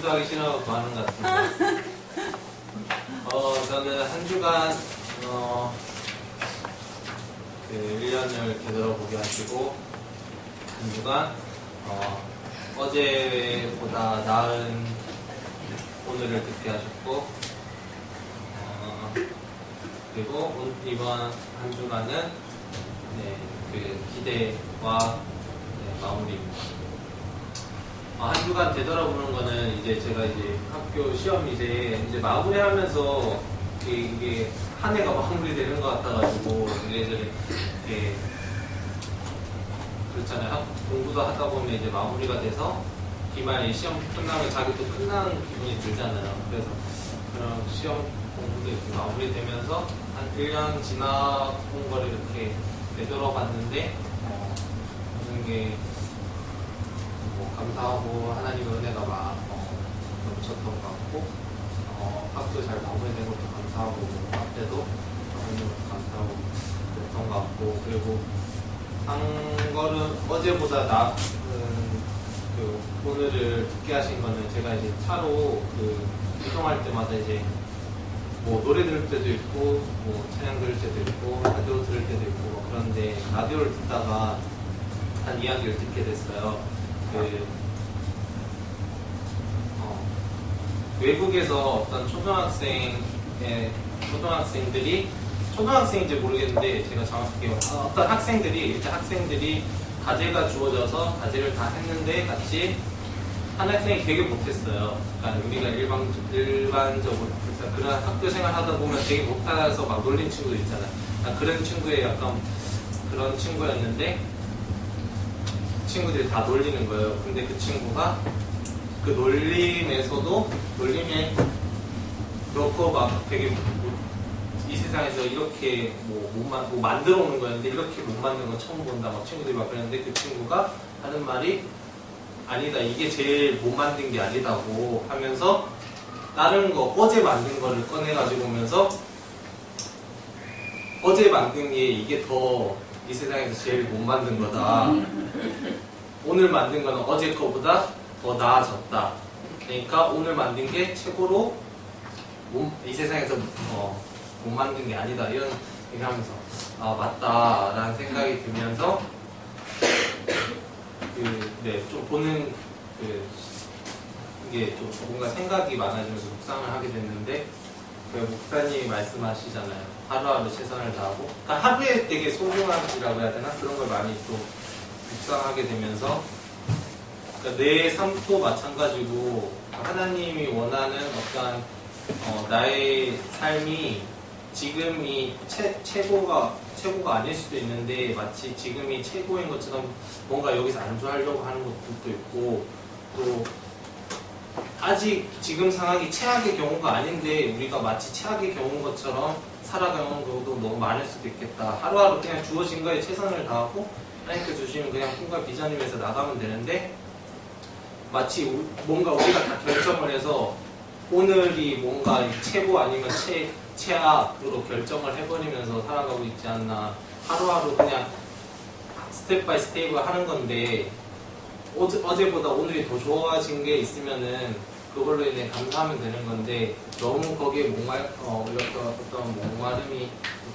묵상하기 싫어서 하는 것 같습니다. 저는 한 주간, 1년을 되돌아보게 하시고, 한 주간, 어제보다 나은 오늘을 듣게 하셨고, 그리고 이번 한 주간은 그 기대와 마무리입니다. 한 주간 되돌아보는 거는 이제 제가 이제 학교 시험 이제 마무리하면서 이게 한 해가 마무리되는 것 같아가지고 이래저래 이렇게 그렇잖아요. 공부도 하다 보면 이제 마무리가 돼서 기말에 시험 끝나면 자기도 끝나는 기분이 들잖아요. 그래서 그런 시험 공부도 이렇게 마무리되면서 한 1년 지나온 거를 이렇게 되돌아봤는데 모든 게 감사하고 하나님의 은혜가 막 넘쳤던 것 같고 학교 잘 마무리된 것도 감사하고 앞에도 감사하고 그랬던 것 같고 그리고 한 걸음 어제보다 나은 그 오늘을 듣게 하신 거는 제가 이제 차로 이동할 때마다 이제 뭐 노래 들을 때도 있고 뭐 찬양 들을 때도 있고 라디오 들을 때도 있고 그런데 라디오를 듣다가 한 이야기를 듣게 됐어요. 외국에서 어떤 초등학생인지 모르겠는데 제가 정확하게 어떤 학생들이 과제가 주어져서 과제를 다 했는데 같이 한 학생이 되게 못했어요. 그러니까 우리가 일반적으로 그런 학교 생활 하다 보면 되게 못해서 막 놀린 친구도 있잖아요. 그러니까 그런 친구의 약간 그런 친구였는데 친구들이 다 놀리는 거예요. 근데 그 친구가 그 놀림에 그렇고 막 되게 이 세상에서 이렇게 뭐 만들어 오는 거였는데 이렇게 못 만든 거 처음 본다 막 친구들이 막 그랬는데 그 친구가 하는 말이 아니다 이게 제일 못 만든 게 아니다고 하면서 다른 거 어제 만든 거를 꺼내가지고 오면서 어제 만든 게 이게 더 이 세상에서 제일 못 만든 거다. 오늘 만든 거는 어제 거보다 더 나아졌다. 그러니까 오늘 만든 게 최고로 이 세상에서 못 만든 게 아니다. 이런 얘기 하면서 맞다라는 생각이 들면서 좀 보는 이게 좀 뭔가 생각이 많아지면서 묵상을 하게 됐는데 목사님이 말씀하시잖아요. 하루하루 최선을 다하고 그러니까 하루에 되게 소중함이라고 해야 되나? 그런 걸 많이 또 묵상하게 되면서 그러니까 내 삶도 마찬가지고 하나님이 원하는 어떤 나의 삶이 지금이 최고가 아닐 수도 있는데 마치 지금이 최고인 것처럼 뭔가 여기서 안주하려고 하는 것들도 있고 또 아직 지금 상황이 최악의 경우가 아닌데 우리가 마치 최악의 경우인 것처럼 살아가는 경우도 너무 많을 수도 있겠다. 하루하루 그냥 주어진 거에 최선을 다하고 하나님께 주시면 그냥 꿈과 비전을 위해서 나가면 되는데 마치 뭔가 우리가 다 결정을 해서 오늘이 뭔가 최고 아니면 최악으로 결정을 해버리면서 살아가고 있지 않나. 하루하루 그냥 스텝 바이 스텝을 하는 건데 어제보다 오늘이 더 좋아진 게 있으면은 그걸로 인해 감사하면 되는 건데 너무 거기에 어떤 목마름이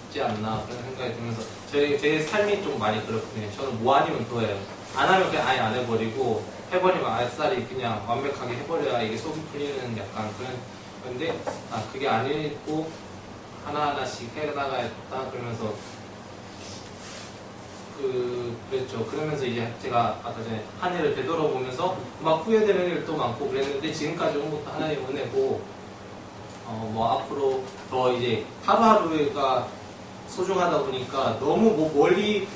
있지 않나 그런 생각이 들면서 제 삶이 좀 많이 그렇거든요. 저는 뭐 아니면 더 해요. 안 하면 그냥 아예 안 해버리고 해버리면 아싸리 그냥 완벽하게 해버려야 이게 속이 풀리는 약간 그런 건데 그게 아니고 하나하나씩 해나가야겠다 그러면서 그랬죠. 그러면서 이제 제가 아까 전에 한 해를 되돌아보면서 막 후회되는 일도 많고 그랬는데 지금까지 온 것도 하나의 은혜고 앞으로 더 이제 하루하루가 소중하다 보니까 너무 멀리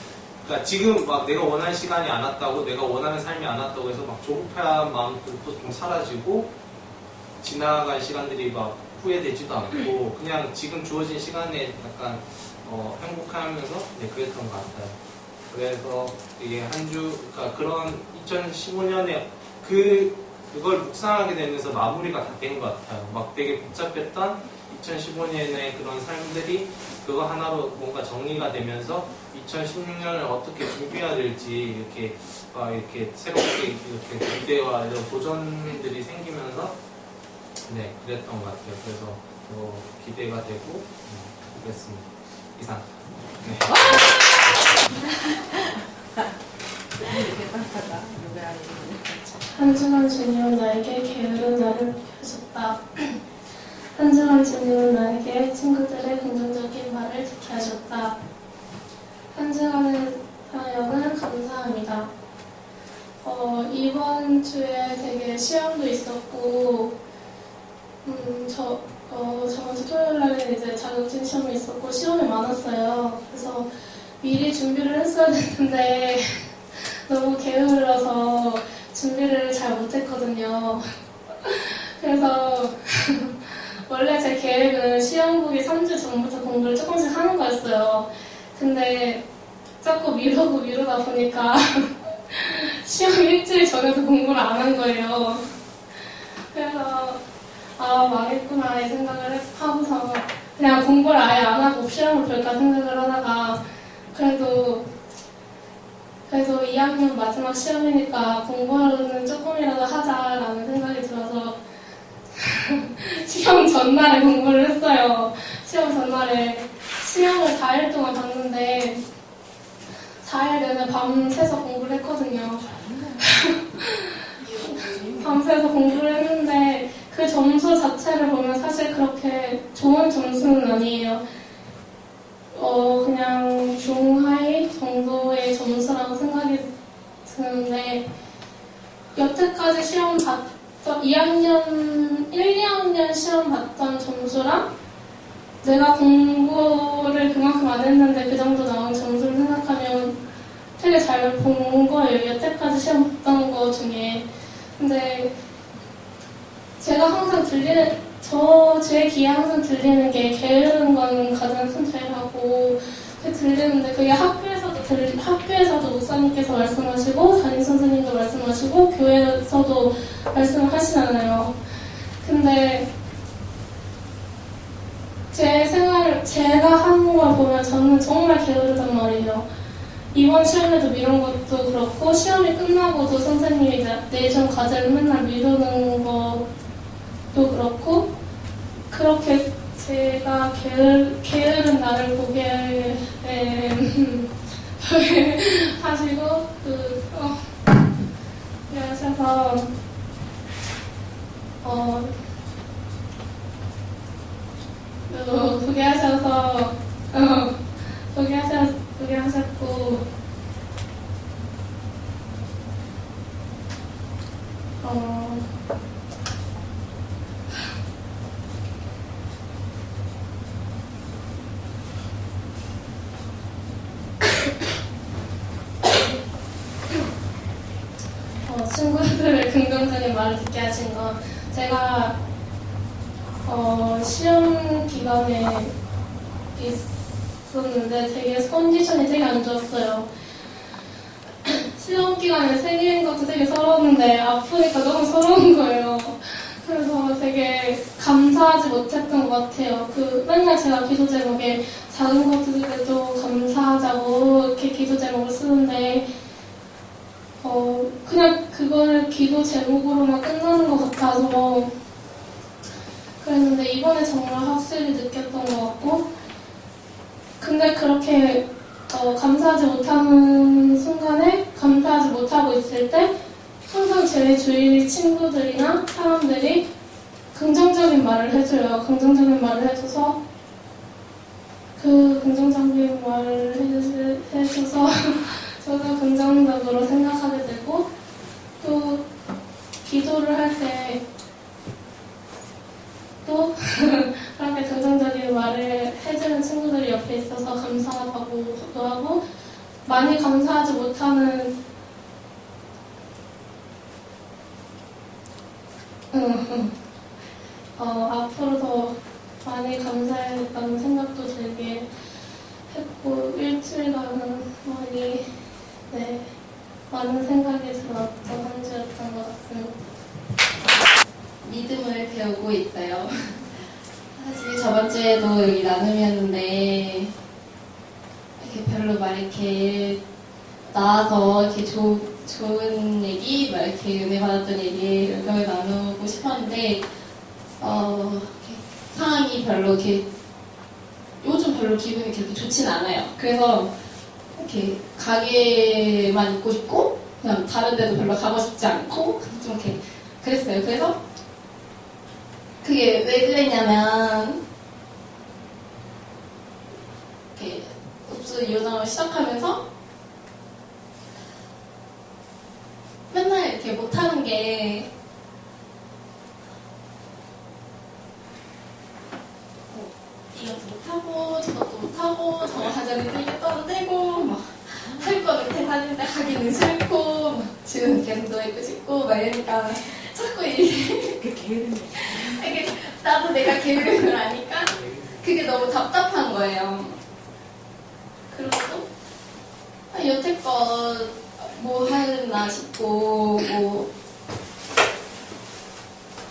그러니까 지금 막 내가 원하는 시간이 안 왔다고 내가 원하는 삶이 안 왔다고 해서 막 조급한 마음들도 좀 사라지고 지나간 시간들이 막 후회되지도 않고 그냥 지금 주어진 시간에 약간 행복하면서 그랬던 것 같아요. 그래서 이게 그러니까 그런 2015년에 그걸 묵상하게 되면서 마무리가 다 된 것 같아요. 막 되게 복잡했던 2015년의 그런 삶들이 그거 하나로 뭔가 정리가 되면서 2016년을 어떻게 준비해야 될지 이렇게 새롭게 이렇게 기대와 이런 도전들이 생기면서 네 그랬던 것 같아요. 그래서 기대가 되고 그랬습니다. 이상. 네. 한 주간 주님은 나에게 게으른 나를 펴줬다. 한 주간 주님은 나에게 친구들의 긍정적인 말을 듣게 하셨다. 한 주간의 사역은 감사합니다. 이번 주에 되게 시험도 있었고, 저번 주 토요일 날에는 이제 자격증 시험이 있었고, 시험이 많았어요. 그래서 미리 준비를 했어야 됐는데, 너무 게을러서 준비를 잘 못했거든요. 그래서, 원래 제 계획은 시험 보기 3주 전부터 공부를 조금씩 하는 거였어요. 근데 자꾸 미루다 보니까 시험 일주일 전에도 공부를 안 한 거예요. 그래서 망했구나 이 생각을 하고서 그냥 공부를 아예 안 하고 시험을 볼까 생각을 하다가 그래도 2학년 마지막 시험이니까 공부는 조금이라도 하자라는 생각이 들어서 시험 전날에 공부를 했어요. 시험 전날에 시험을 4일 동안 봤는데 4일 내내 밤새서 공부를 했거든요. 밤새서 공부를 했는데 그 점수 자체를 보면 사실 그렇게 좋은 점수는 아니에요. 그냥 중하위 정도의 점수라고 생각이 드는데 여태까지 시험 봤던 2학년, 1, 2학년 시험 봤던 점수랑 내가 공부를 그만큼 안 했는데 그 정도 나온 점수를 생각하면 되게 잘 본 거예요. 여태까지 시험 봤던 거 중에. 근데 제가 항상 제 귀에 항상 들리는 게 게으른 건 가장 큰 죄라고 들리는데 그게 학교에서도 목사님께서 말씀하시고 담임선생님도 말씀하시고 교회에서도 말씀을 하시잖아요. 근데 제가 하는 걸 보면 저는 정말 게으르단 말이에요. 이번 시험에도 미룬 것도 그렇고 시험이 끝나고도 선생님이 이제 내신 과제를 맨날 미루는 것도 그렇고 그렇게 제가 게으른 나를 보게 하시고 그러셔서 그게 하셨고 친구들의 긍정적인 말을 듣게 하신 건 제가 시험 기간에 있었는데 되게 컨디션이 되게 안 좋았어요. 시험 기간에 생일인 것도 되게 서러웠는데 아프니까 너무 서러운 거예요. 그래서 되게 감사하지 못했던 것 같아요. 맨날 제가 기도 제목에 작은 것들에도 감사하자고 이렇게 기도 제목을 쓰는데 그냥 그거를 기도 제목으로만 끝나는 것 같아서 그랬는데 이번에 정말 확실히 느꼈던 것 같고 근데 그렇게 감사하지 못하는 순간에 감사하지 못하고 있을 때 항상 제 주위 친구들이나 사람들이 긍정적인 말을 해줘요. 긍정적인 말을 해줘서 그 긍정적인 말을 해줘서 저도 긍정적으로 생각하게 되고 또 기도를 할 때 또 그렇게 긍정적인 말을 해주는 친구들이 옆에 있어서 감사하다고도 하고 많이 감사하지 못하는 앞으로 더 많이 감사해야겠다는 생각도 들게 했고 일주일간은 많은 생각이 들었던 한 주였던 것 같습니다. 믿음을 배우고 있어요. 사실 저번 주에도 여기 나눔이었는데 이렇게 별로 막 이렇게 나와서 이렇게 좋은 얘기, 막 이렇게 은혜 받았던 얘기 이런 걸 나누고 싶었는데 이렇게 상황이 별로 이렇게 요즘 별로 기분이 그렇게 좋진 않아요. 그래서 이렇게 가게만 있고 싶고 그냥 다른 데도 별로 가고 싶지 않고 좀 이렇게 그랬어요. 그래서 그게 왜 그랬냐면 이렇게 읍수 이호정을 시작하면서 맨날 이렇게 못하는 게 이것도 못하고 저것도 못하고 저거 하자니 되게 떠들고 막 할 거 밑에 가는데 하기는 싫고 막 지금 계속 누워있고 싶고 막 이러니까 자꾸 이게 나도 내가 게으른 걸 아니까 그게 너무 답답한 거예요. 그리고 여태껏 뭐 하나 싶고 뭐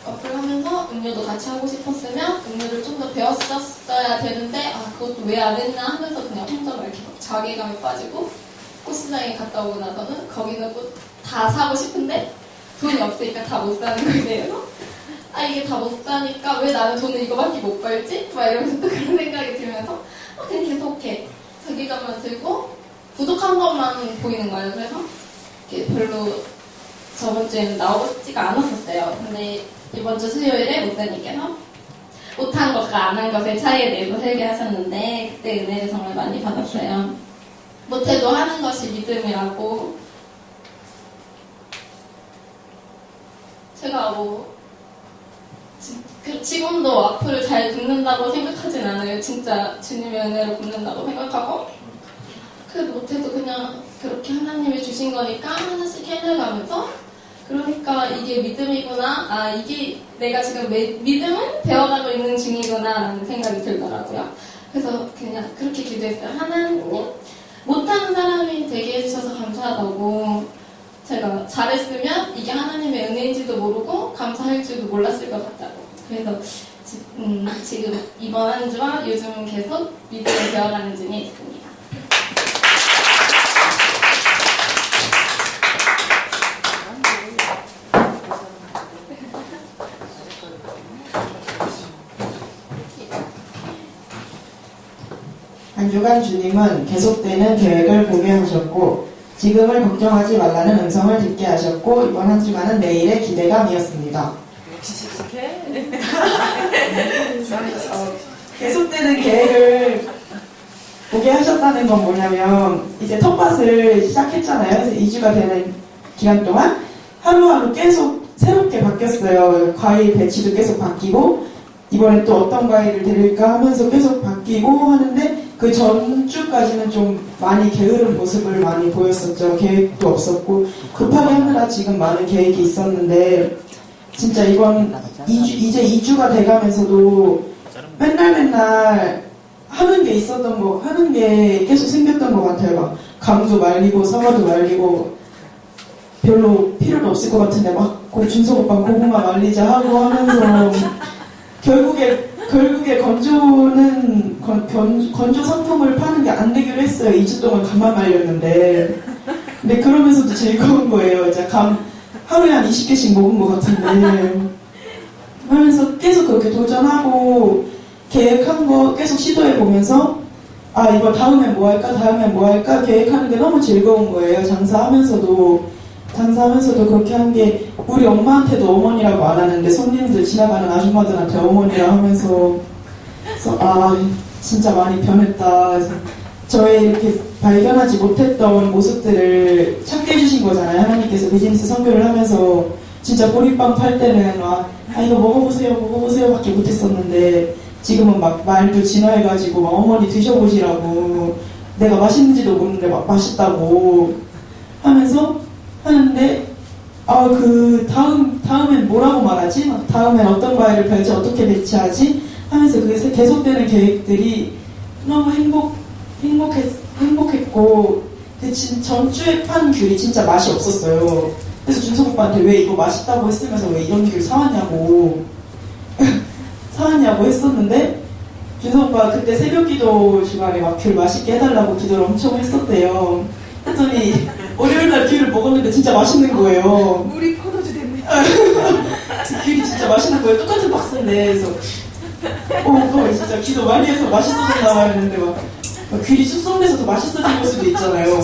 어플 하면서 음료도 같이 하고 싶었으면 음료를 좀 더 배웠었어야 되는데 그것도 왜 안 했나 하면서 그냥 혼자 막 이렇게 막 자괴감에 빠지고 꽃시장에 갔다 오고 나서는 거기는 꽃 다 사고 싶은데 돈이 없으니까 다 못 사는 거에 대해서 이게 다 못 사니까 왜 나는 돈을 이거밖에 못 벌지? 막 이러면서 또 그런 생각이 들면서 그냥 계속 이렇게 자괴감만 들고 부족한 것만 보이는 거예요. 그래서 이렇게 별로 저번 주에는 나오고 싶지가 않았었어요. 근데 이번 주 수요일에 목사님께서 못한 것과 안 한 것의 차이에 대해서 설계하셨는데 그때 은혜를 정말 많이 받았어요. 못해도 하는 것이 믿음이라고. 제가 지금도 악플을 잘 듣는다고 생각하진 않아요. 진짜 주님의 은혜를 굽는다고 생각하고 그래도 못해도 그냥 그렇게 하나님이 주신 거니까 하나씩 해내가면서 그러니까 이게 믿음이구나. 이게 내가 지금 믿음을 배워가고 있는 중이구나 라는 생각이 들더라고요. 그래서 그냥 그렇게 기도했어요. 하나님 못하는 사람이 되게 해주셔서 감사하다고. 제가 잘했으면 이게 하나님의 은혜인지도 모르고 감사할 줄도 몰랐을 것 같다고. 그래서 지금 이번 한 주와 요즘 계속 믿음을 배워가는 중에 있습니다. 한 주간 주님은 계속되는 계획을 보게 하셨고 지금을 걱정하지 말라는 음성을 듣게 하셨고 이번 한 주간은 내일의 기대감이었습니다. 계속되는 계획을 보게 하셨다는 건 뭐냐면 이제 텃밭을 시작했잖아요. 그래서 2주가 되는 기간 동안 하루하루 계속 새롭게 바뀌었어요. 과일 배치도 계속 바뀌고 이번에 또 어떤 과일을 들을까 하면서 계속 바뀌고 하는데 그 전주까지는 좀 많이 게으른 모습을 많이 보였었죠. 계획도 없었고 급하게 하느라 지금 많은 계획이 있었는데 진짜 이번 이제 2주가 돼가면서도 맨날 하는 게 있었던 거 하는 게 계속 생겼던 것 같아요. 막 강도 말리고 사과도 말리고 별로 필요도 없을 것 같은데 막 준석 오빠 고구마 말리자 하고 하면서 결국에 건조 상품을 파는 게 안 되기로 했어요. 2주 동안 감만 말렸는데. 근데 그러면서도 즐거운 거예요. 이제 하루에 한 20개씩 먹은 것 같은데. 하면서 계속 그렇게 도전하고 계획한 거 계속 시도해보면서 이거 다음엔 뭐 할까 계획하는 게 너무 즐거운 거예요. 장사하면서도 그렇게 한 게 우리 엄마한테도 어머니라고 안 하는데 손님들 지나가는 아줌마들한테 어머니라 하면서 그래서 진짜 많이 변했다. 저의 이렇게 발견하지 못했던 모습들을 찾게 해주신 거잖아요. 하나님께서 비즈니스 선교를 하면서 진짜 보리빵 팔 때는 이거 먹어보세요 밖에 못했었는데 지금은 막 말도 진화해가지고 막 어머니 드셔보시라고 내가 맛있는지도 모르는데 막 맛있다고 하면서 하는데 다음엔 뭐라고 말하지? 막 다음엔 어떤 과일을 팔지 어떻게 배치하지? 하면서 그게 계속되는 계획들이 너무 행복했고 근데 전주에 판 귤이 진짜 맛이 없었어요. 그래서 준석 오빠한테 왜 이거 맛있다고 했으면서 왜 이런 귤 사왔냐고 사왔냐고 했었는데 준석 오빠 그때 새벽기도 중간에 막 귤 맛있게 해달라고 기도를 엄청 했었대요. 했더니 월요일날 귤을 먹었는데 진짜 맛있는 거예요. 물이 포도주 됐네. 귤이 진짜 맛있는 거예요. 똑같은 박스인데. 그래서 오빠 진짜 기도 많이 해서 맛있어졌나 봐 했는데 막 귤이 숙성돼서 더 맛있어진 걸 수도 있잖아요.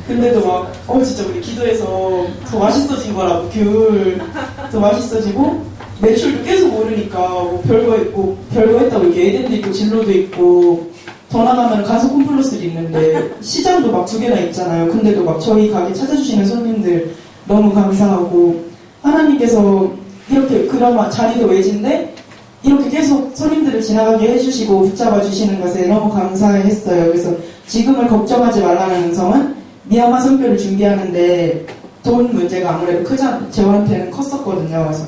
근데도 막 진짜 우리 기도해서 더 맛있어진 거라고. 귤 더 맛있어지고 매출도 계속 오르니까 뭐 별거 있고 별거 했다고 이렇게 에덴도 있고 진로도 있고 더 나가면 간석 홈플러스도 있는데 시장도 막 2개나 있잖아요. 근데도 막 저희 가게 찾아주시는 손님들 너무 감사하고 하나님께서 이렇게 그나마 자리도 외진데 이렇게 계속 손님들을 지나가게 해주시고 붙잡아 주시는 것에 너무 감사했어요. 그래서 지금을 걱정하지 말라는 음성은 미얀마 선교를 준비하는데 돈 문제가 아무래도 저한테는 컸었거든요. 그래서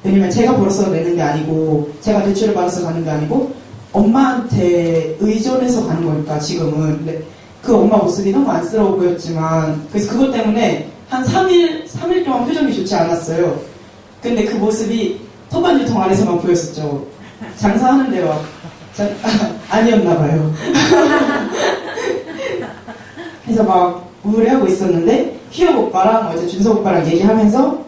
왜냐면 제가 벌어서 내는 게 아니고 제가 대출을 받아서 가는 게 아니고 엄마한테 의존해서 가는 거니까 지금은. 근데 그 엄마 모습이 너무 안쓰러워 보였지만 그래서 그것 때문에 한 3일 동안 표정이 좋지 않았어요. 근데 그 모습이 토반유통 안에서만 보였었죠. 장사하는데 막 아니었나 봐요. 그래서 막 우울해하고 있었는데 휘엽 오빠랑 어제 준석 오빠랑 얘기하면서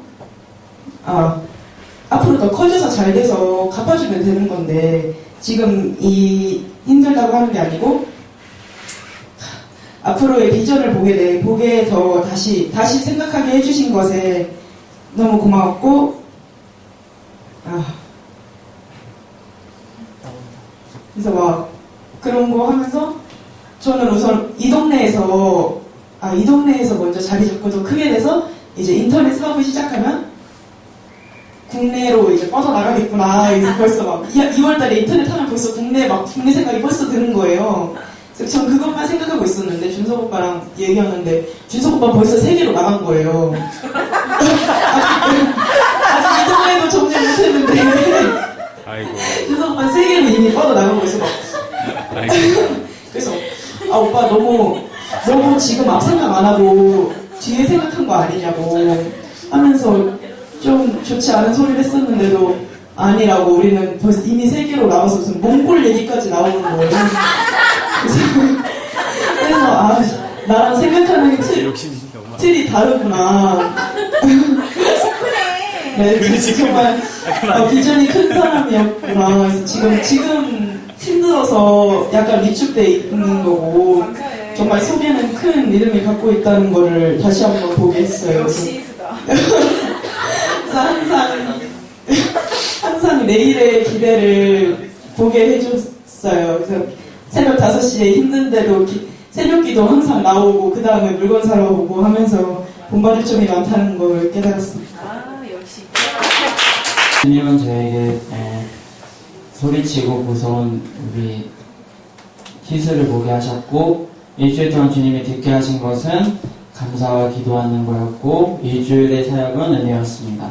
앞으로 더 커져서 잘 돼서 갚아주면 되는 건데 지금 이 힘들다고 하는 게 아니고 앞으로의 비전을 보게 더 다시 생각하게 해주신 것에 너무 고마웠고 그래서 막 그런 거 하면서 저는 우선 이 동네에서 먼저 자리 잡고 더 크게 돼서 이제 인터넷 사업을 시작하면 국내로 이제 뻗어나가겠구나. 그래서 벌써 막 2월달에 인터넷 하면 벌써 국내 생각이 벌써 드는 거예요. 그래서 전 그것만 생각하고 있었는데 준석 오빠랑 얘기하는데 준석 오빠 벌써 세계로 나간 거예요. 아직 이 동네도 정리 못했는데 아이고. 준석 오빠 세계로 이미 뻗어나가고 있어. 그래서 오빠 너무 지금 앞 생각 안 하고 뒤에 생각한 거 아니냐고 하면서 좀 좋지 않은 소리를 했었는데도 아니라고 우리는 벌써 이미 세계로 나와서 무슨 몽골 얘기까지 나오는 거예요. 그래서 나랑 생각하는 틀이 다르구나. 네, 정말 비전이 큰 사람이었구나. 그래서 지금 힘들어서 약간 위축돼 있는 거고 정말 속에는 큰 믿음을 갖고 있다는 거를 다시 한번 보게 했어요. 역시 이수다. 그래서 항상 내일의 기대를 보게 해줬어요. 그래서 새벽 5시에 힘든데도 새벽 기도 항상 나오고 그 다음에 물건 사러 오고 하면서 본받을 점이 많다는 걸 깨달았습니다. 역시. 주님은 저에게 소리치고 무서운 우리 희수를 보게 하셨고 일주일 동안 주님이 듣게 하신 것은 감사와 기도하는 거였고 일주일의 사역은 은혜였습니다.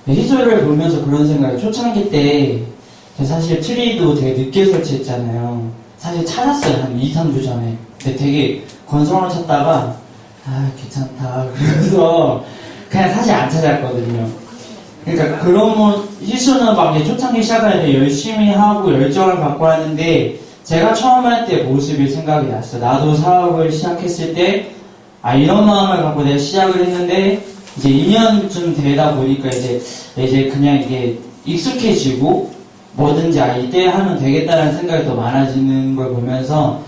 희수를 보면서 그런 생각이 초창기 때 사실 트리도 되게 늦게 설치했잖아요. 사실 찾았어요. 한 2, 3주 전에. 근데 되게 건성을 찾다가 귀찮다 그래서 그냥 사실 안 찾았거든요. 그러니까 그런 희수는 막 초창기 시작할 때 열심히 하고 열정을 갖고 하는데 제가 처음 할 때 모습이 생각이 났어요. 나도 사업을 시작했을 때 이런 마음을 갖고 내가 시작을 했는데 이제 2년쯤 되다 보니까 이제 그냥 이게 익숙해지고 뭐든지 이때 하면 되겠다라는 생각이 더 많아지는 걸 보면서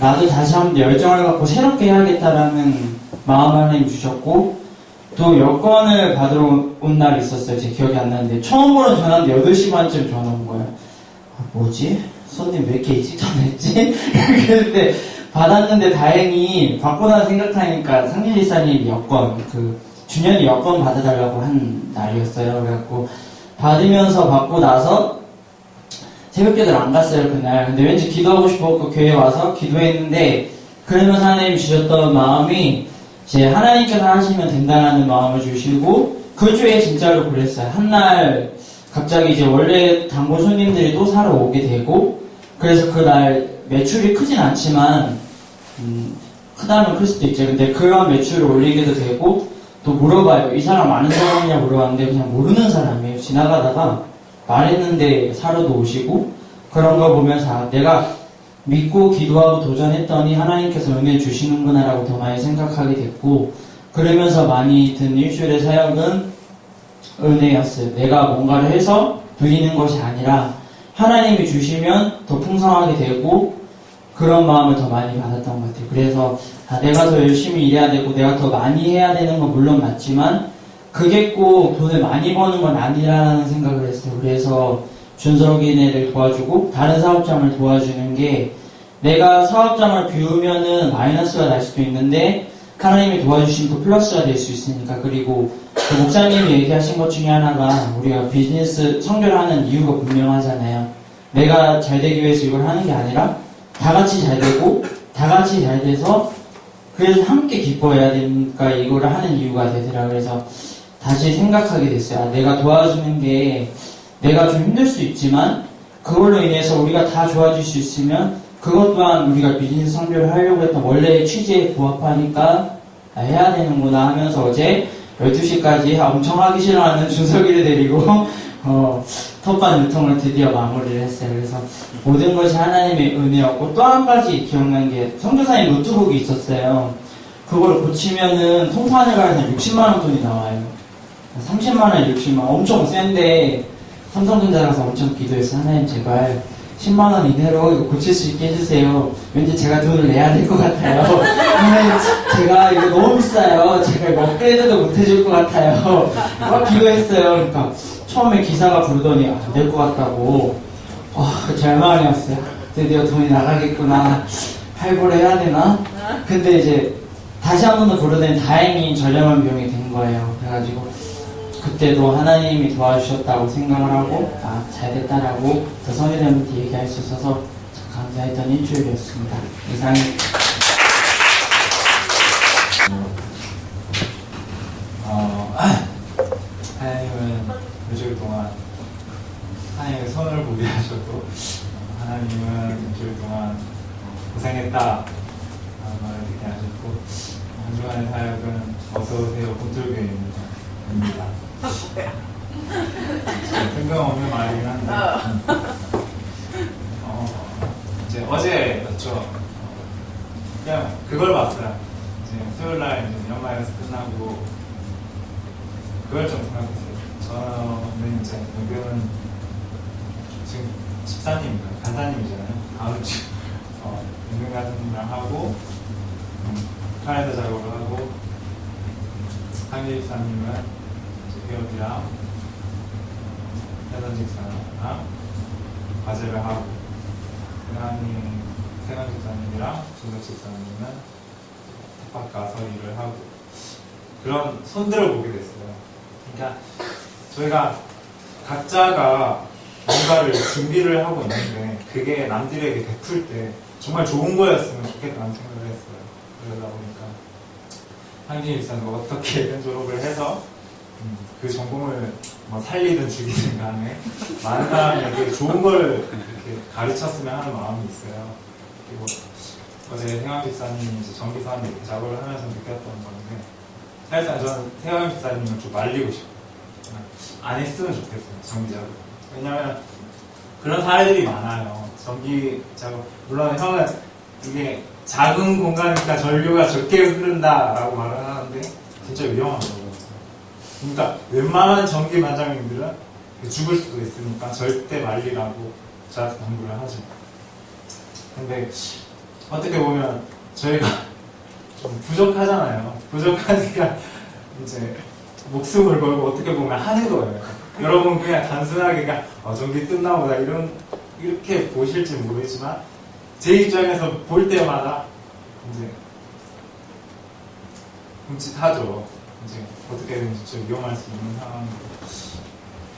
나도 다시 한번 열정을 갖고 새롭게 해야겠다라는 마음을 하나님 주셨고 또 여권을 받으러 온 날이 있었어요. 제 기억이 안 나는데 처음으로 전화했는데 8시 반쯤 전화 온 거예요. 뭐지? 손님 왜 이렇게 일찍 전화했지? 그런데 받았는데 다행히 받고나 생각하니까 상진지사님 여권 준현이 여권 받아달라고 한 날이었어요. 그래갖고 받으면서 받고 나서 새벽기도를 안 갔어요 그날. 근데 왠지 기도하고 싶었고 교회에 와서 기도했는데 그러면서 하나님 주셨던 마음이 이제 하나님께서 하시면 된다는 마음을 주시고 그 주에 진짜로 그랬어요. 한날 갑자기 이제 원래 단골 손님들이 또 사러 오게 되고 그래서 그날 매출이 크진 않지만 크다면 클 수도 있죠. 근데 그런 매출을 올리게도 되고 또 물어봐요. 이 사람 아는 사람이냐 물어봤는데 그냥 모르는 사람이에요. 지나가다가 말했는데 사러도 오시고 그런 거 보면서 아, 내가 믿고 기도하고 도전했더니 하나님께서 은혜 주시는구나 라고 더 많이 생각하게 됐고 그러면서 많이 든 일주일의 사역은 은혜였어요. 내가 뭔가를 해서 누리는 것이 아니라 하나님이 주시면 더 풍성하게 되고 그런 마음을 더 많이 받았던 것 같아요. 그래서 아, 내가 더 열심히 일해야 되고 내가 더 많이 해야 되는 건 물론 맞지만 그게 꼭 돈을 많이 버는 건 아니라는 생각을 했어요. 그래서 준석이네를 도와주고 다른 사업장을 도와주는 게 내가 사업장을 비우면은 마이너스가 날 수도 있는데 하나님이 도와주시면 또 플러스가 될 수 있으니까. 그리고 그 목사님이 얘기하신 것 중에 하나가 우리가 비즈니스 성교를 하는 이유가 분명하잖아요. 내가 잘 되기 위해서 이걸 하는 게 아니라 다 같이 잘 되고 다 같이 잘 돼서 그래서 함께 기뻐해야 되니까 이거를 하는 이유가 되더라. 그래서 다시 생각하게 됐어요. 아, 내가 도와주는 게 내가 좀 힘들 수 있지만 그걸로 인해서 우리가 다 좋아질 수 있으면 그것 또한 우리가 비즈니스 성교를 하려고 했던 원래의 취지에 부합하니까 해야 되는구나 하면서 어제 12시까지 엄청 하기 싫어하는 준석이를 데리고 텃밭 유통을 드디어 마무리를 했어요. 그래서 모든 것이 하나님의 은혜였고 또 한 가지 기억난 게 선교사님 노트북이 있었어요. 그걸 고치면은 통판을 가야 60만원 돈이 나와요. 30만원, 60만원 엄청 센데 삼성전자 가서 엄청 기도해서 하나님 제발 10만원 이내로 이거 고칠 수 있게 해주세요. 왠지 제가 돈을 내야 될 것 같아요. 하나님 제가 이거 너무 비싸요. 제가 이거 업그레이드도 못 해줄 것 같아요. 막 기도했어요. 그러니까 처음에 기사가 부르더니 안 될 것 같다고 절망이었어요. 드디어 돈이 나가겠구나. 할부를 해야 되나? 근데 이제 다시 한 번 더 부르더니 다행히 저렴한 비용이 된 거예요. 그래가지고 그때도 하나님이 도와주셨다고 생각을 하고 잘 됐다라고 더 성희대한테 얘기할 수 있어서 감사했던 일주일이었습니다. 이상이 하나님은 일주일 동안 하나님의 손을 보게 하셨고 하나님은 일주일 동안 고생했다 라는 말을 듣게 하셨고 한 주간의 사역은 어서오세요 본토교회입니다. 뜬금없는 말이긴 한데 이제 어제였죠. 그냥 그걸 봤어요. 이제 토요일날 이제 연말에서 끝나고 그걸 좀 생각했어요. 저는 이제 여기는 지금 집사님인가요? 간사님이잖아요. 다음 주 연금 같은 분이랑 하고 칼렌더 작업을 하고 한기 집사님은 기업이랑 회전 집사랑 과제를 하고 세관 집사님이랑 준석 집사님은 텃밭 가서 일을 하고 그런 손들을 보게 됐어요. 그러니까 저희가 각자가 뭔가를 준비를 하고 있는데 그게 남들에게 베풀 때 정말 좋은 거였으면 좋겠다는 생각을 했어요. 그러다 보니까 한기 집사님 어떻게든 졸업을 해서 그 전공을 뭐 살리든 죽이든 간에 많은 사람에게 좋은 걸 이렇게 가르쳤으면 하는 마음이 있어요. 그리고 어제 태광 집사님이 이제 전기사님 이렇게 작업을 하면서 느꼈던 건데 사실상 저는 태광 집사님을 좀 말리고 싶어요. 안 했으면 좋겠어요. 전기 작업. 왜냐면 그런 사례들이 많아요. 전기 작업 물론 형은 이게 작은 공간이니까 전류가 적게 흐른다라고 말을 하는데 진짜 위험한 거예요. 그러니까 웬만한 전기 반장님들은 죽을 수도 있으니까 절대 말리라고 저한테 당부를 하죠. 근데 어떻게 보면 저희가 좀 부족하잖아요. 부족하니까 이제 목숨을 걸고 어떻게 보면 하는 거예요. 여러분 그냥 단순하게 그냥 전기 뜬나 보다 이렇게 보실지 모르지만 제 입장에서 볼 때마다 이제 끔찍하죠. 이제 어떻게든 진짜 위험할 수 있는 상황이고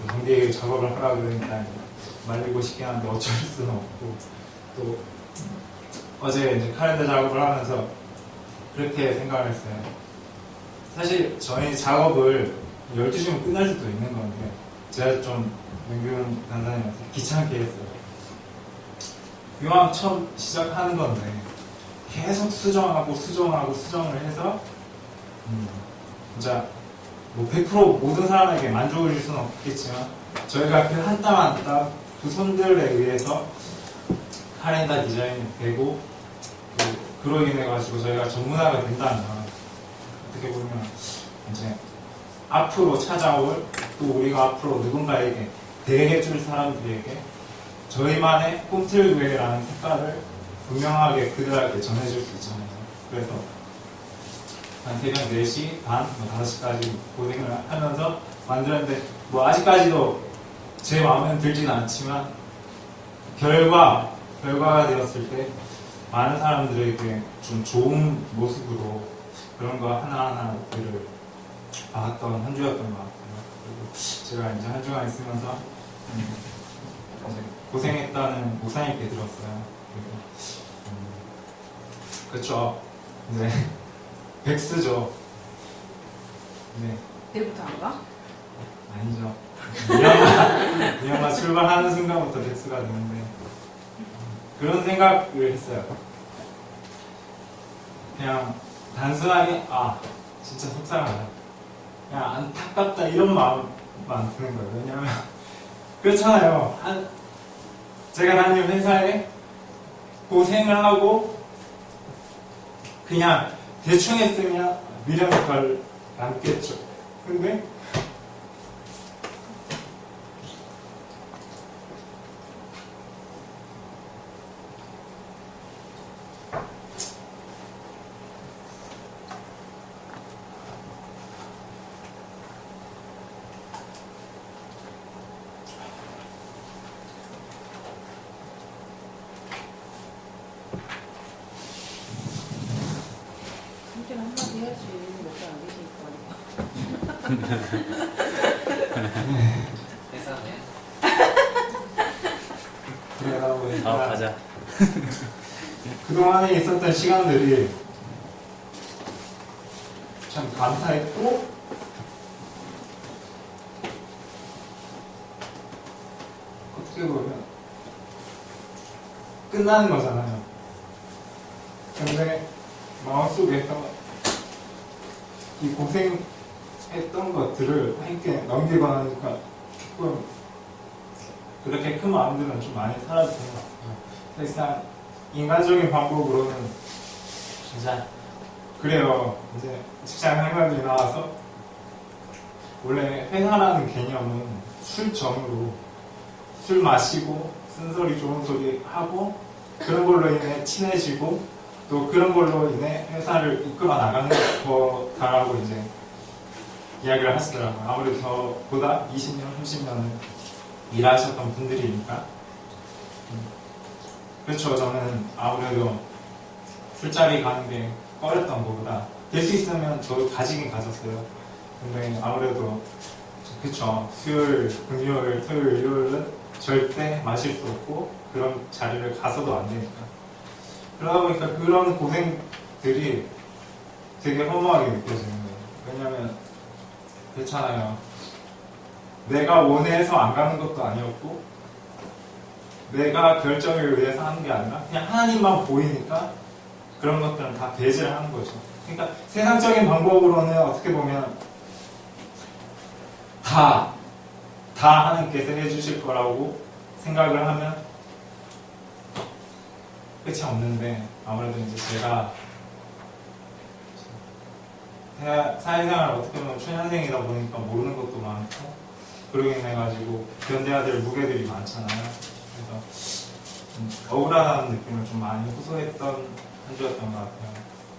전기 작업을 하라 그러니까 말리고 싶긴 한데 어쩔 수는 없고 또 어제 이제 칼렌더 작업을 하면서 그렇게 생각을 했어요. 사실 저희 작업을 12시면 끝날 수도 있는 건데 제가 좀 명균 간사님한테 귀찮게 했어요. 이왕 처음 시작하는 건데 계속 수정을 해서 진짜 뭐 100% 모든 사람에게 만족을 줄 수는 없겠지만 저희가 그 한 땀 한 땀 그 손들에 의해서 카렌다 디자인이 되고 그로 인해 가지고 저희가 전문화가 된다면 어떻게 보면 이제 앞으로 찾아올 또 우리가 앞으로 누군가에게 대해줄 사람들에게 저희만의 꿈틀교회라는 색깔을 분명하게 그들에게 전해줄 수 있잖아요. 그래서 한 새벽 4시 반, 5시까지 고생을 하면서 만들었는데 뭐 아직까지도 제 마음에는 들지는 않지만 결과가 되었을 때 많은 사람들에게 좀 좋은 모습으로 그런 거 하나하나들을 봐왔던 한 주였던 것 같아요. 그리고 제가 이제 한 주간 있으면서 이제 고생했다는 목사님께 들었어요. 그렇죠. 이제 백수죠. 네. 내일부터 안 가? 아니죠. 미얀마 출발하는 순간부터 백수가 되는데 그런 생각을 했어요. 그냥 단순하게 진짜 속상하다. 그냥 안타깝다 이런 마음만 드는 거예요. 왜냐면 그렇잖아요. 제가 다니는 회사에 고생을 하고 그냥 대충 했으면 미련 역할을 남겠죠. 근데 한줄 한마디 해야지. 몇달 안 계실 거니까. 세상에. 그러다 보니까 가자. 그동안에 있었던 시간들이 참 감사했고 어떻게 보면 끝나는 거잖아요. 근데 마음속에서 이 고생했던 것들을 함께 넘기고 나니까 조금 그렇게 큰 마음들은 좀 많이 사라지는 것 같아요. 사실상 인간적인 방법으로는 진짜 그래요. 이제 직장 생활이 나와서 원래 회사라는 개념은 술정으로 술 마시고 쓴소리 좋은 소리 하고 그런 걸로 인해 친해지고 또 그런 걸로 인해 회사를 이끌어 나가는 거다라고 이제 이야기를 하시더라고요. 아무래도 저보다 20년, 30년을 일하셨던 분들이니까. 그렇죠. 저는 아무래도 술자리 가는 게 꺼렸던 것보다 될 수 있으면 저도 가지긴 가졌어요. 근데 아무래도 그쵸. 수요일, 금요일, 토요일, 일요일은 절대 마실 수 없고 그런 자리를 가서도 안 되니까. 그러다 보니까 그런 고생들이 되게 허무하게 느껴지는 거예요. 왜냐면 그렇잖아요. 내가 원해서 안 가는 것도 아니었고 내가 결정을 위해서 하는 게 아니라 그냥 하나님만 보이니까 그런 것들은 다 배제를 하는 거죠. 그러니까 세상적인 방법으로는 어떻게 보면 다 하나님께서 해주실 거라고 생각을 하면 끝이 없는데 아무래도 이제 제가 사회생활을 어떻게 보면 초년생이다 보니까 모르는 것도 많고 그러고 인해가지고 견뎌야 될 무게들이 많잖아요. 그래서 억울하다는 느낌을 좀 많이 호소했던 한 주였던 것 같아요.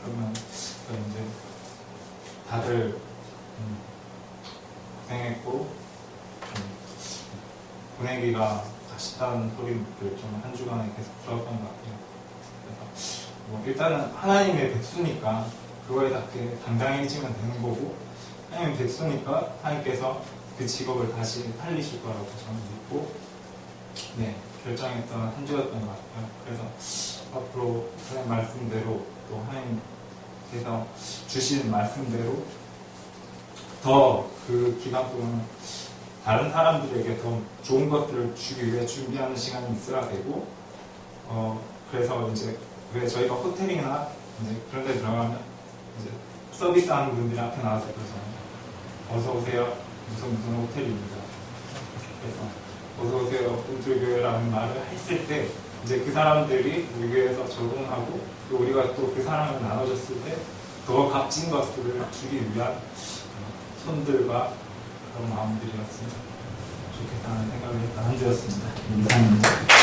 그러면 이제 다들 고생했고 보내기가 아쉽다는 소리를 좀 한 주간에 계속 들었던 것 같아요. 그래서 뭐 일단은 하나님의 백수니까 그거에 닿게 당당해지면 되는 거고 하나님의 백수니까 하나님께서 그 직업을 다시 살리실 거라고 저는 믿고 결정했던 한 주였던 것 같아요. 그래서 앞으로 하나님 말씀대로 또 하나님께서 주신 말씀대로 더 그 기간 동안 다른 사람들에게 더 좋은 것들을 주기 위해 준비하는 시간이 있어야 되고 그래서 이제 왜 저희가 호텔이나 이제 그런 데 들어가면 이제 서비스하는 분들이 앞에 나와서 그러잖아요. 어서 오세요. 무슨 호텔입니다. 그래서 어서 오세요. 본주교회라는 말을 했을 때 이제 그 사람들이 우리 교회에서 적응하고 또 우리가 또 그 사랑을 나눠줬을 때 더 값진 것들을 주기 위한 손들과 그런 마음들이었으면 좋겠다는 생각을 했던 한 주였습니다. 감사합니다.